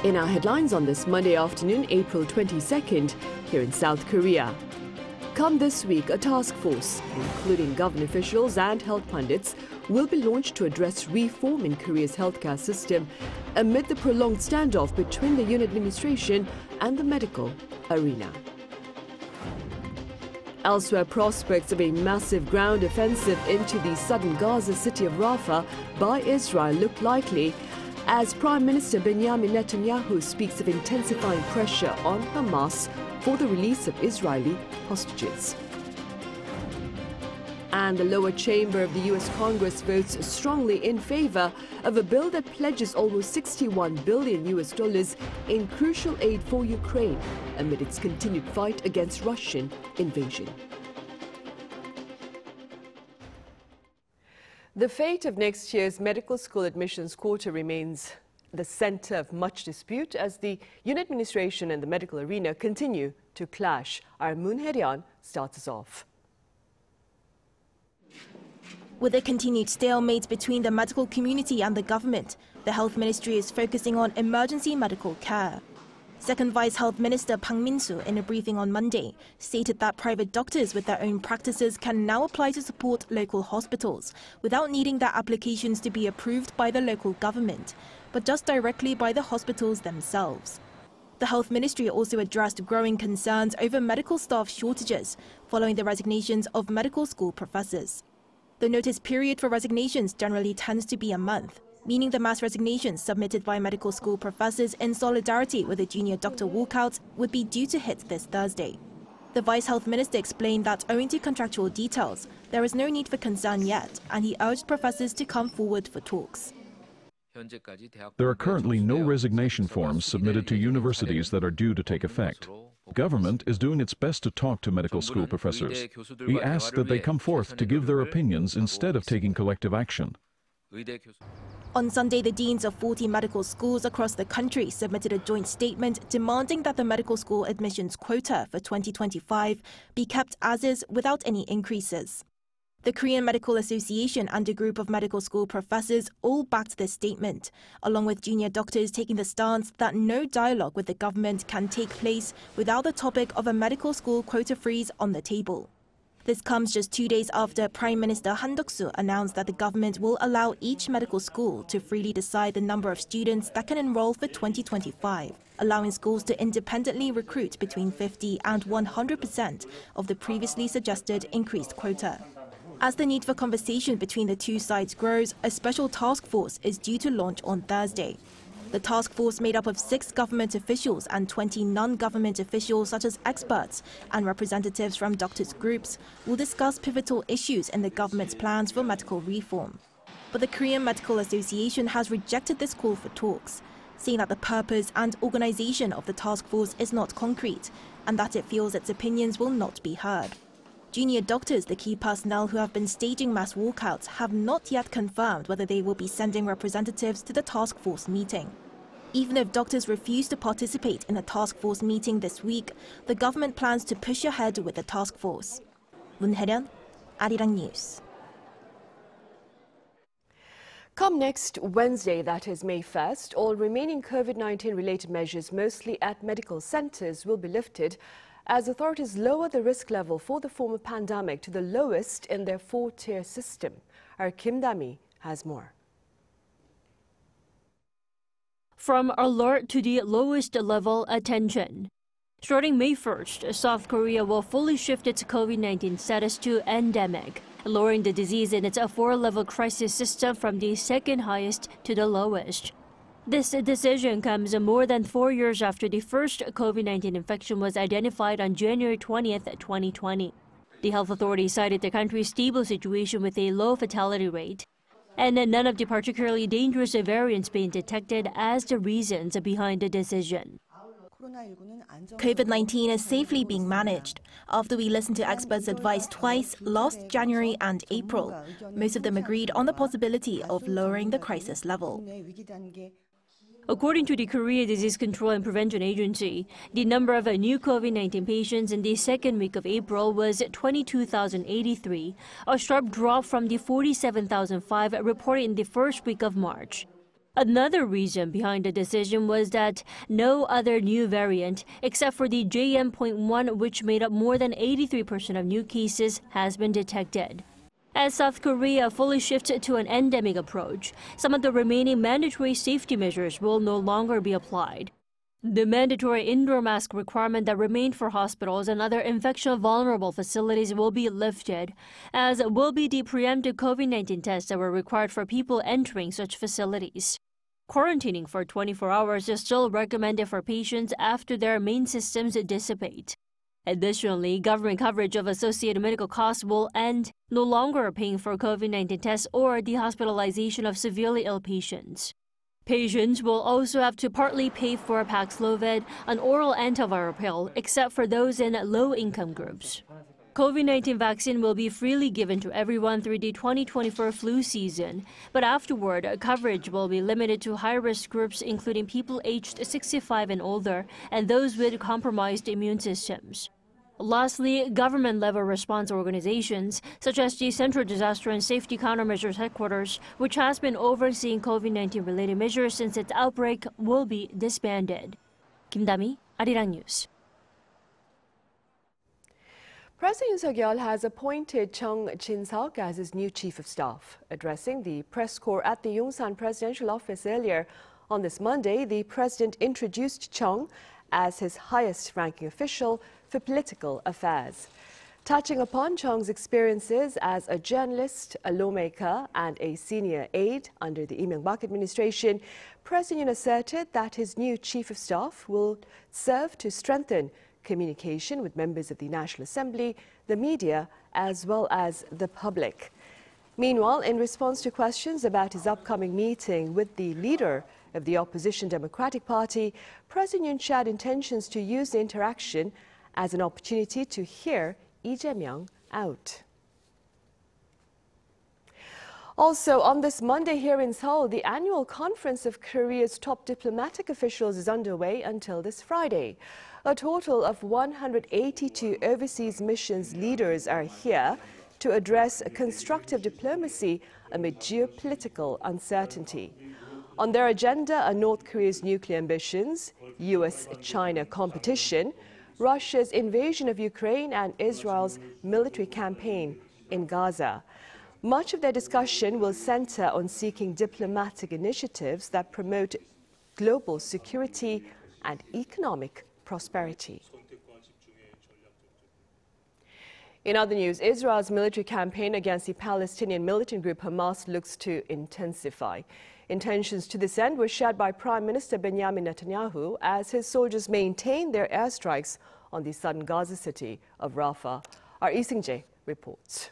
In our headlines on this Monday afternoon, April 22nd, here in South Korea. Come this week, a task force, including government officials and health pundits, will be launched to address reform in Korea's healthcare system amid the prolonged standoff between the Yoon administration and the medical arena. Elsewhere, prospects of a massive ground offensive into the southern Gaza city of Rafah by Israel look likely as Prime Minister Benjamin Netanyahu speaks of intensifying pressure on Hamas for the release of Israeli hostages. And the lower chamber of the U.S. Congress votes strongly in favor of a bill that pledges almost $61 billion in crucial aid for Ukraine amid its continued fight against Russian invasion. The fate of next year's medical school admissions quota remains the center of much dispute as the Yoon administration and the medical arena continue to clash. Our Moon Hye-ryun starts us off. With a continued stalemate between the medical community and the government, the health ministry is focusing on emergency medical care. Second Vice Health Minister Bang Min-soo, in a briefing on Monday, stated that private doctors with their own practices can now apply to support local hospitals without needing their applications to be approved by the local government, but just directly by the hospitals themselves. The health ministry also addressed growing concerns over medical staff shortages following the resignations of medical school professors. The notice period for resignations generally tends to be a month, meaning the mass resignations submitted by medical school professors in solidarity with the junior doctor walkouts would be due to hit this Thursday. The Vice Health Minister explained that owing to contractual details, there is no need for concern yet, and he urged professors to come forward for talks. There are currently no resignation forms submitted to universities that are due to take effect. Government is doing its best to talk to medical school professors. We ask that they come forth to give their opinions instead of taking collective action. On Sunday, the deans of 40 medical schools across the country submitted a joint statement demanding that the medical school admissions quota for 2025 be kept as is without any increases. The Korean Medical Association and a group of medical school professors all backed this statement, along with junior doctors taking the stance that no dialogue with the government can take place without the topic of a medical school quota freeze on the table. This comes just 2 days after Prime Minister Han Duck-soo announced that the government will allow each medical school to freely decide the number of students that can enroll for 2025, allowing schools to independently recruit between 50% and 100% of the previously suggested increased quota. As the need for conversation between the two sides grows, a special task force is due to launch on Thursday. The task force, made up of 6 government officials and 20 non-government officials such as experts and representatives from doctors' groups, will discuss pivotal issues in the government's plans for medical reform. But the Korean Medical Association has rejected this call for talks, saying that the purpose and organization of the task force is not concrete and that it feels its opinions will not be heard. Junior doctors, the key personnel who have been staging mass walkouts, have not yet confirmed whether they will be sending representatives to the task force meeting. Even if doctors refuse to participate in the task force meeting this week, the government plans to push ahead with the task force. Moon Hye-ryun, Arirang News. Come next Wednesday, that is May 1st, all remaining COVID-19 related measures, mostly at medical centers, will be lifted as authorities lower the risk level for the former pandemic to the lowest in their 4-tier system. Our Kim Da-mi has more. From alert to the lowest level attention. Starting May 1st, South Korea will fully shift its COVID-19 status to endemic, lowering the disease in its 4-level crisis system from the second highest to the lowest. This decision comes more than 4 years after the first COVID-19 infection was identified on January 20th, 2020. The health authority cited the country's stable situation with a low fatality rate and none of the particularly dangerous variants being detected as the reasons behind the decision. COVID-19 is safely being managed. After we listened to experts' advice twice, last January and April, most of them agreed on the possibility of lowering the crisis level. According to the Korea Disease Control and Prevention Agency, the number of new COVID-19 patients in the second week of April was 22,083, a sharp drop from the 47,005 reported in the first week of March. Another reason behind the decision was that no other new variant, except for the JN.1, which made up more than 83% of new cases, has been detected. As South Korea fully shifts to an endemic approach, some of the remaining mandatory safety measures will no longer be applied. The mandatory indoor mask requirement that remained for hospitals and other infection-vulnerable facilities will be lifted, as will be the preemptive COVID-19 tests that were required for people entering such facilities. Quarantining for 24 hours is still recommended for patients after their main symptoms dissipate. Additionally, government coverage of associated medical costs will end, no longer paying for COVID-19 tests or the hospitalization of severely ill patients. Patients will also have to partly pay for Paxlovid, an oral antiviral pill, except for those in low-income groups. COVID-19 vaccine will be freely given to everyone through the 2024 flu season, but afterward, coverage will be limited to high-risk groups including people aged 65 and older and those with compromised immune systems. Lastly, government-level response organizations, such as the Central Disaster and Safety Countermeasures Headquarters, which has been overseeing COVID-19-related measures since its outbreak, will be disbanded. Kim Da-mi, Arirang News. President Yoon Seok has appointed Chung Jin-seok as his new chief of staff. Addressing the press corps at the Yongsan presidential office earlier on this Monday, the president introduced Chung as his highest-ranking official for political affairs. Touching upon Chung's experiences as a journalist, a lawmaker, and a senior aide under the Lee Myung-bak administration, President Yoon asserted that his new chief of staff will serve to strengthen communication with members of the National Assembly, the media, as well as the public. Meanwhile, in response to questions about his upcoming meeting with the leader of the opposition Democratic Party, President Yoon shared intentions to use the interaction as an opportunity to hear Lee Jae-myung out. Also, on this Monday here in Seoul, the annual conference of Korea's top diplomatic officials is underway until this Friday. A total of 182 overseas missions leaders are here to address constructive diplomacy amid geopolitical uncertainty. On their agenda are North Korea's nuclear ambitions, US-China competition, Russia's invasion of Ukraine, and Israel's military campaign in Gaza. Much of their discussion will center on seeking diplomatic initiatives that promote global security and economic prosperity. In other news, Israel's military campaign against the Palestinian militant group Hamas looks to intensify. Intentions to this end were shared by Prime Minister Benjamin Netanyahu as his soldiers maintain their airstrikes on the southern Gaza city of Rafah. Our Lee Seung-jae reports.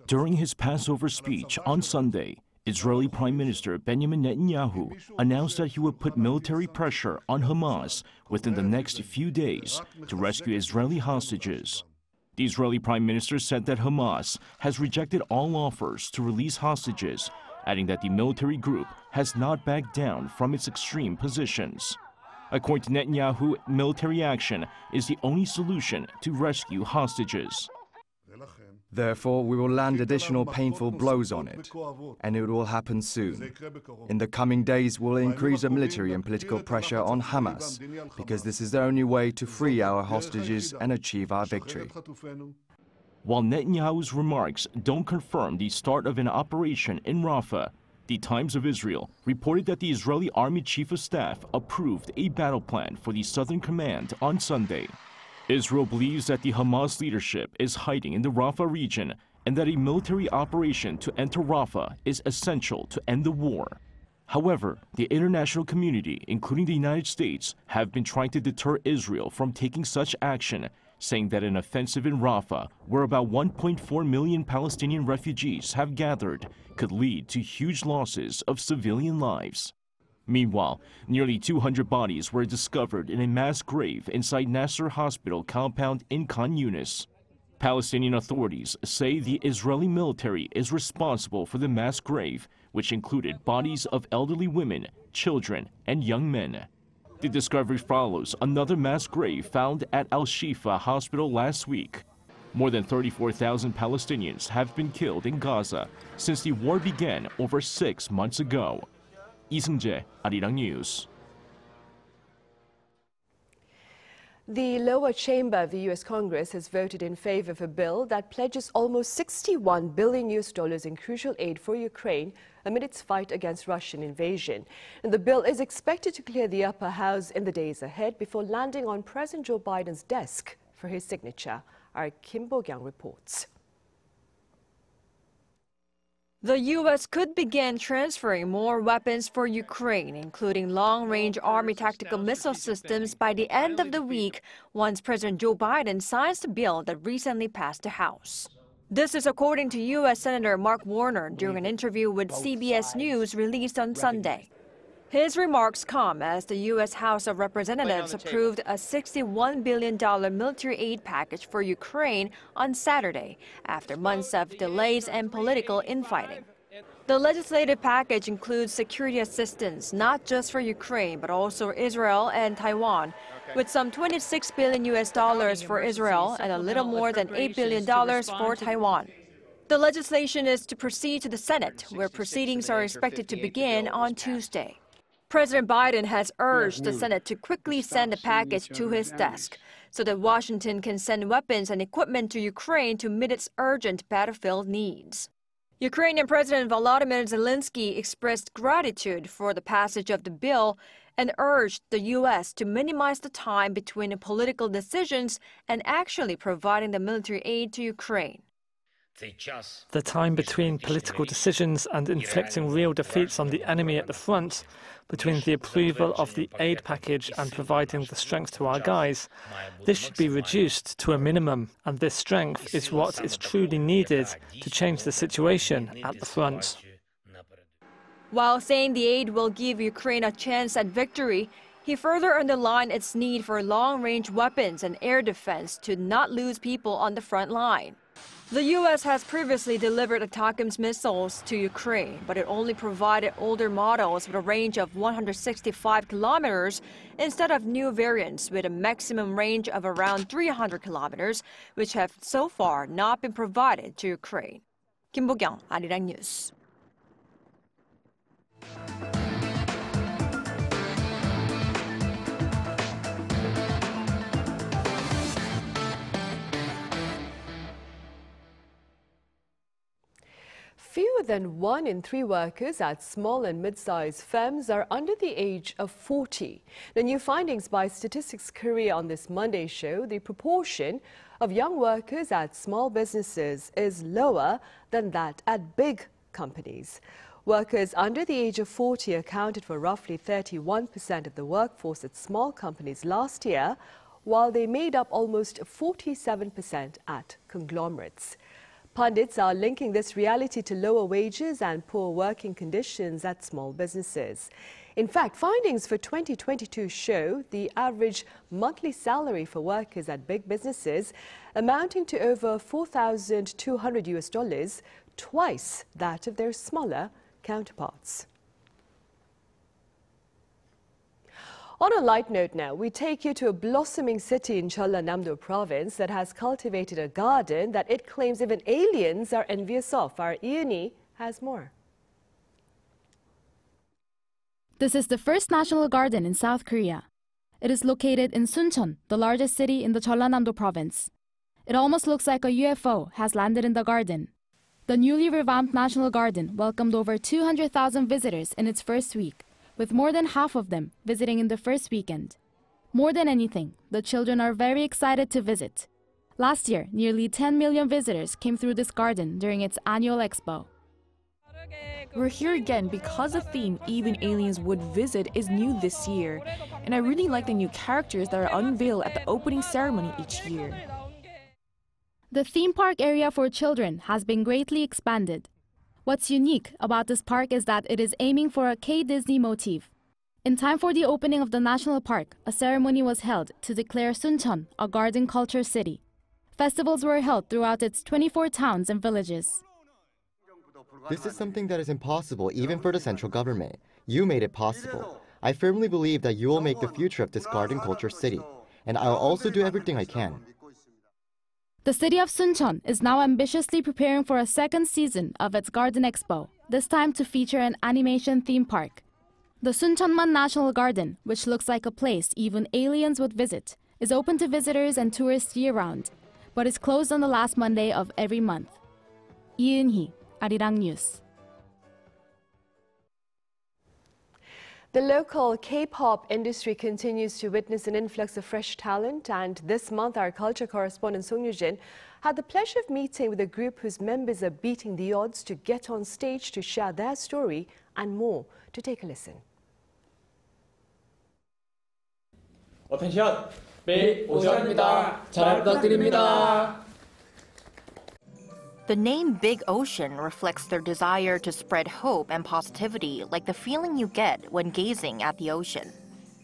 During his Passover speech on Sunday, Israeli Prime Minister Benjamin Netanyahu announced that he would put military pressure on Hamas within the next few days to rescue Israeli hostages. The Israeli Prime Minister said that Hamas has rejected all offers to release hostages, adding that the military group has not backed down from its extreme positions. According to Netanyahu, military action is the only solution to rescue hostages. Therefore, we will land additional painful blows on it, and it will happen soon. In the coming days, we'll increase the military and political pressure on Hamas, because this is the only way to free our hostages and achieve our victory. While Netanyahu's remarks don't confirm the start of an operation in Rafah, the Times of Israel reported that the Israeli Army Chief of Staff approved a battle plan for the Southern Command on Sunday. Israel believes that the Hamas leadership is hiding in the Rafah region and that a military operation to enter Rafah is essential to end the war. However, the international community, including the United States, have been trying to deter Israel from taking such action, saying that an offensive in Rafah, where about 1.4 million Palestinian refugees have gathered, could lead to huge losses of civilian lives. Meanwhile, nearly 200 bodies were discovered in a mass grave inside Nasser Hospital compound in Khan Yunis. Palestinian authorities say the Israeli military is responsible for the mass grave, which included bodies of elderly women, children, and young men. The discovery follows another mass grave found at Al-Shifa Hospital last week. More than 34,000 Palestinians have been killed in Gaza since the war began over 6 months ago. Lee Seung-jae, Arirang News. The lower chamber of the U.S. Congress has voted in favor of a bill that pledges almost $61 billion in crucial aid for Ukraine amid its fight against Russian invasion. And the bill is expected to clear the upper house in the days ahead before landing on President Joe Biden's desk for his signature. Our Kim Bo-kyung reports. The U.S. could begin transferring more weapons for Ukraine, including long-range Army tactical missile systems, by the end of the week, once President Joe Biden signs the bill that recently passed the House. This is according to U.S. Senator Mark Warner during an interview with CBS News released on Sunday. His remarks come as the U.S. House of Representatives approved a $61 billion military aid package for Ukraine on Saturday, after months of delays and political infighting. The legislative package includes security assistance not just for Ukraine, but also Israel and Taiwan, with some $26 billion for Israel and a little more than $8 billion for Taiwan. The legislation is to proceed to the Senate, where proceedings are expected to begin on Tuesday. President Biden has urged the Senate to quickly send the package to his desk so that Washington can send weapons and equipment to Ukraine to meet its urgent battlefield needs. Ukrainian President Volodymyr Zelensky expressed gratitude for the passage of the bill and urged the U.S. to minimize the time between political decisions and actually providing the military aid to Ukraine. The time between political decisions and inflicting real defeats on the enemy at the front, between the approval of the aid package and providing the strength to our guys, this should be reduced to a minimum, and this strength is what is truly needed to change the situation at the front. While saying the aid will give Ukraine a chance at victory, he further underlined its need for long-range weapons and air defense to not lose people on the front line. The U.S. has previously delivered ATACMS missiles to Ukraine, but it only provided older models with a range of 165 kilometers instead of new variants with a maximum range of around 300 kilometers, which have so far not been provided to Ukraine. Kim Bo-kyung, Arirang News. Fewer than 1 in 3 workers at small and mid-sized firms are under the age of 40. The new findings by Statistics Korea on this Monday show the proportion of young workers at small businesses is lower than that at big companies. Workers under the age of 40 accounted for roughly 31% of the workforce at small companies last year, while they made up almost 47% at conglomerates. Pundits are linking this reality to lower wages and poor working conditions at small businesses. In fact, findings for 2022 show the average monthly salary for workers at big businesses amounting to over $4,200, twice that of their smaller counterparts. On a light note now, we take you to a blossoming city in Jeollanam-do province that has cultivated a garden that it claims even aliens are envious of. Our Yoon has more. This is the first national garden in South Korea. It is located in Suncheon, the largest city in the Jeollanam-do province. It almost looks like a UFO has landed in the garden. The newly revamped National Garden welcomed over 200,000 visitors in its first week, with more than half of them visiting in the first weekend. More than anything, the children are very excited to visit. Last year, nearly 10 million visitors came through this garden during its annual expo. We're here again because the theme even aliens would visit is new this year, and I really like the new characters that are unveiled at the opening ceremony each year. The theme park area for children has been greatly expanded. What's unique about this park is that it is aiming for a K-Disney motif. In time for the opening of the national park, a ceremony was held to declare Suncheon a garden culture city. Festivals were held throughout its 24 towns and villages. This is something that is impossible even for the central government. You made it possible. I firmly believe that you will make the future of this garden culture city, and I'll also do everything I can. The city of Suncheon is now ambitiously preparing for a second season of its Garden Expo, this time to feature an animation theme park. The Suncheonman National Garden, which looks like a place even aliens would visit, is open to visitors and tourists year-round, but is closed on the last Monday of every month. Yoon, Arirang News. The local K-pop industry continues to witness an influx of fresh talent, and this month our culture correspondent Song Yoo-jin had the pleasure of meeting with a group whose members are beating the odds to get on stage to share their story and more. To take a listen. Attention! 매일 오션입니다. 잘 부탁드립니다. The name Big Ocean reflects their desire to spread hope and positivity like the feeling you get when gazing at the ocean.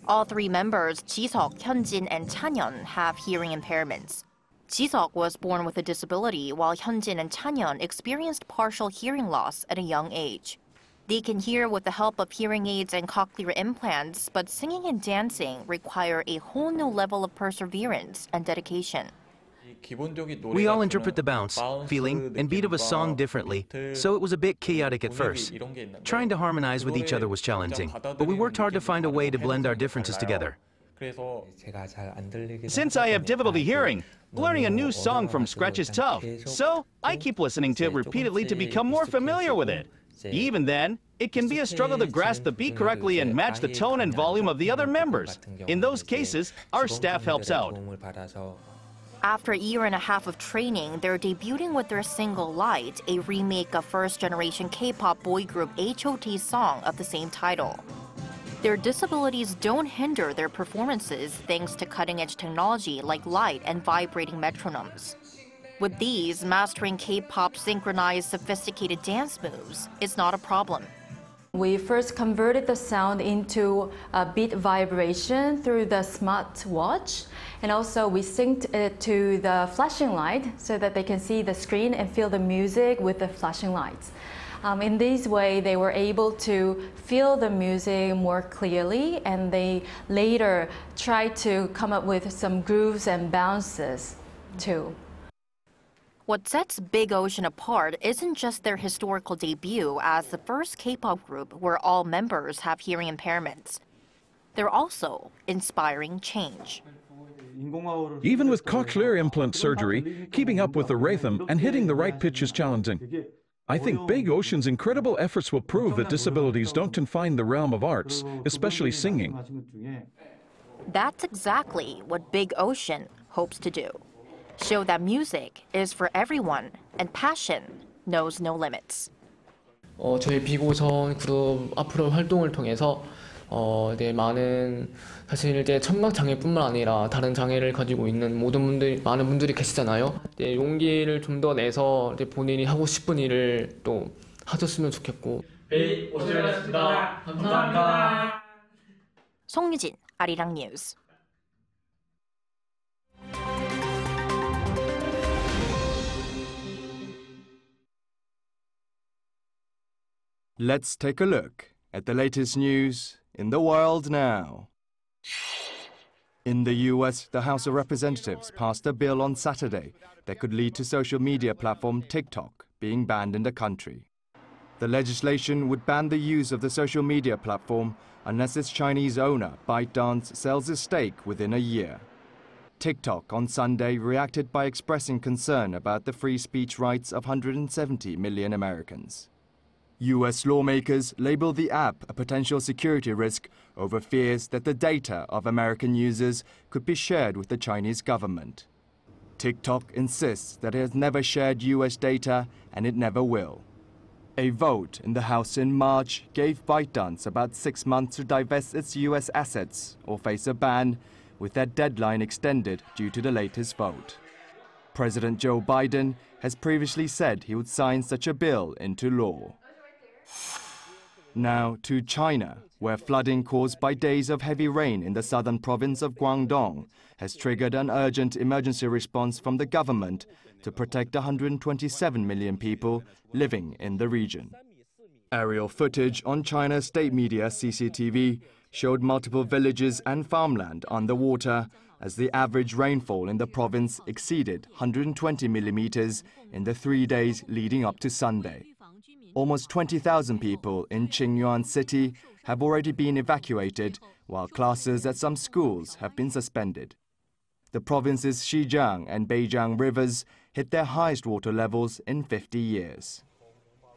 All three members, Jiseok, Hyunjin, and Chanyeon, have hearing impairments. Jiseok was born with a disability, while Hyunjin and Chanyeon experienced partial hearing loss at a young age. They can hear with the help of hearing aids and cochlear implants, but singing and dancing require a whole new level of perseverance and dedication. We all interpret the bounce, feeling, and beat of a song differently, so it was a bit chaotic at first. Trying to harmonize with each other was challenging, but we worked hard to find a way to blend our differences together. Since I have difficulty hearing, learning a new song from scratch is tough, so I keep listening to it repeatedly to become more familiar with it. Even then, it can be a struggle to grasp the beat correctly and match the tone and volume of the other members. In those cases, our staff helps out. After a year and a half of training, they're debuting with their single Light, a remake of first-generation K-pop boy group H.O.T's song of the same title. Their disabilities don't hinder their performances thanks to cutting-edge technology like light and vibrating metronomes. With these, mastering K-pop synchronized sophisticated dance moves is not a problem. We first converted the sound into a beat vibration through the smartwatch, and also we synced it to the flashing light so that they can see the screen and feel the music with the flashing lights. In this way, they were able to feel the music more clearly, and they later tried to come up with some grooves and bounces too. What sets Big Ocean apart isn't just their historical debut as the first K-pop group where all members have hearing impairments. They're also inspiring change. Even with cochlear implant surgery, keeping up with the rhythm and hitting the right pitch is challenging. I think Big Ocean's incredible efforts will prove that disabilities don't confine the realm of arts, especially singing. That's exactly what Big Ocean hopes to do. Show that music is for everyone and passion knows no limits. 저희 빅오션 그룹 앞으로 활동을 통해서 많은 사실 이제 청각 장애뿐만 아니라 다른 장애를 가지고 있는 많은 분들이 계시잖아요. 용기를 좀 더 내서 본인이 하고 싶은 일을 또 하셨으면 좋겠고. 네, 고생하셨습니다. 감사합니다. 송유진, 아리랑 뉴스. Let's take a look at the latest news in the world now. In the US, the House of Representatives passed a bill on Saturday that could lead to social media platform TikTok being banned in the country. The legislation would ban the use of the social media platform unless its Chinese owner, ByteDance, sells its stake within a year. TikTok on Sunday reacted by expressing concern about the free speech rights of 170 million Americans. US lawmakers labeled the app a potential security risk over fears that the data of American users could be shared with the Chinese government. TikTok insists that it has never shared US data and it never will. A vote in the House in March gave ByteDance about 6 months to divest its US assets or face a ban, with that deadline extended due to the latest vote. President Joe Biden has previously said he would sign such a bill into law. Now to China, where flooding caused by days of heavy rain in the southern province of Guangdong has triggered an urgent emergency response from the government to protect 127 million people living in the region. Aerial footage on China's state media CCTV showed multiple villages and farmland underwater, as the average rainfall in the province exceeded 120 millimeters in the 3 days leading up to Sunday. Almost 20,000 people in Qingyuan City have already been evacuated, while classes at some schools have been suspended. The province's Xizang and Beijiang rivers hit their highest water levels in 50 years.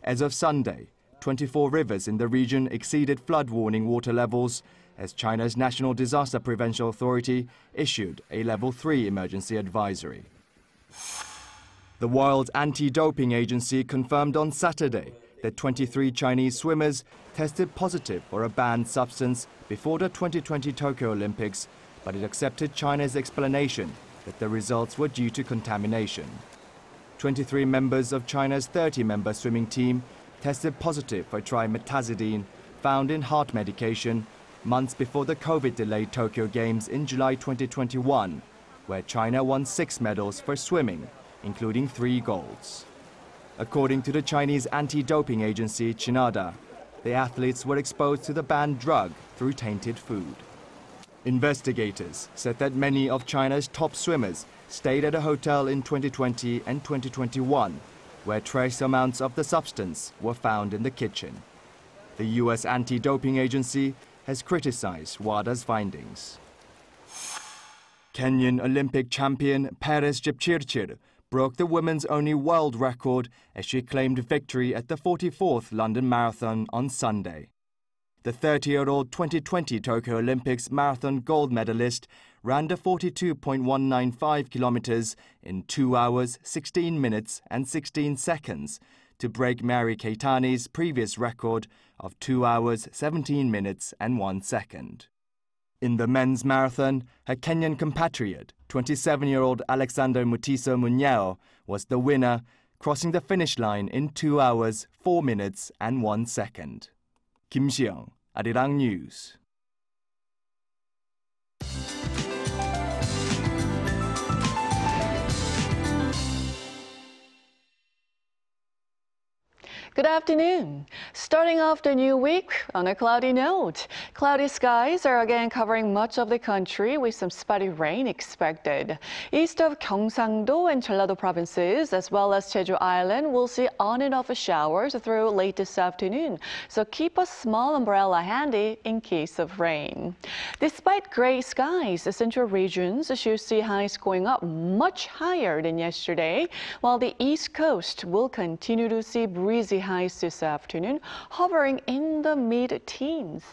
As of Sunday, 24 rivers in the region exceeded flood warning water levels as China's National Disaster Prevention Authority issued a Level 3 emergency advisory. The World Anti-Doping Agency confirmed on Saturday that 23 Chinese swimmers tested positive for a banned substance before the 2020 Tokyo Olympics, but it accepted China's explanation that the results were due to contamination. 23 members of China's 30-member swimming team tested positive for trimetazidine, found in heart medication, months before the COVID-delayed Tokyo Games in July 2021, where China won 6 medals for swimming, including 3 golds. According to the Chinese anti-doping agency CHINADA, the athletes were exposed to the banned drug through tainted food. Investigators said that many of China's top swimmers stayed at a hotel in 2020 and 2021, where trace amounts of the substance were found in the kitchen. The U.S. anti-doping agency has criticized WADA's findings. Kenyan Olympic champion Peres Jepchirchir broke the women's only world record as she claimed victory at the 44th London Marathon on Sunday. The 30-year-old 2020 Tokyo Olympics marathon gold medalist ran the 42.195 kilometers in 2 hours, 16 minutes and 16 seconds to break Mary Keitany's previous record of 2 hours, 17 minutes and 1 second. In the men's marathon, her Kenyan compatriot, 27-year-old Alexander Mutiso Munyao, was the winner, crossing the finish line in 2 hours, 4 minutes and 1 second. Kim Seong, Arirang News. Good afternoon. Starting off the new week on a cloudy note. Cloudy skies are again covering much of the country with some spotty rain expected. East of Gyeongsangdo and Jeollado provinces, as well as Jeju Island, will see on and off showers through late this afternoon. So keep a small umbrella handy in case of rain. Despite gray skies, the central regions should see highs going up much higher than yesterday, while the East Coast will continue to see breezy highs this afternoon, hovering in the mid-teens.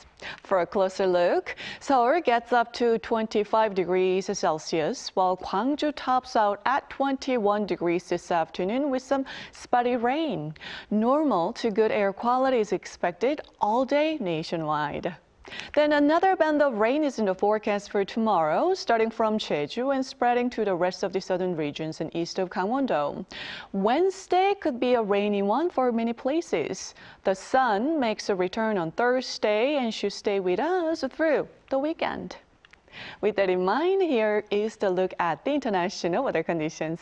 For a closer look, Seoul gets up to 25 degrees Celsius, while Gwangju tops out at 21 degrees this afternoon with some spotty rain. Normal to good air quality is expected all day nationwide. Then another band of rain is in the forecast for tomorrow, starting from Jeju and spreading to the rest of the southern regions and east of Gangwon-do. Wednesday could be a rainy one for many places. The sun makes a return on Thursday and should stay with us through the weekend. With that in mind, here is the look at the international weather conditions.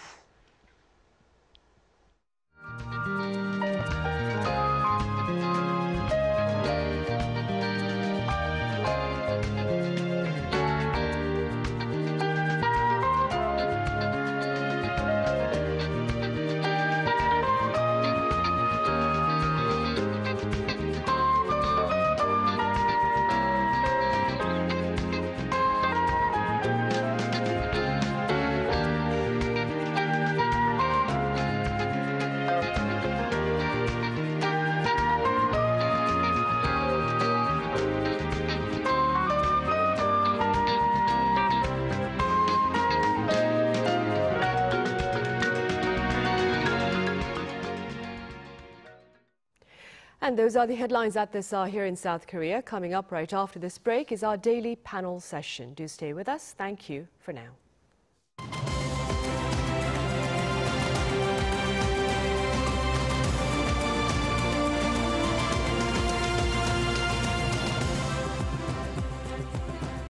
And those are the headlines at this hour here in South Korea. Coming up right after this break is our daily panel session. Do stay with us. Thank you for now.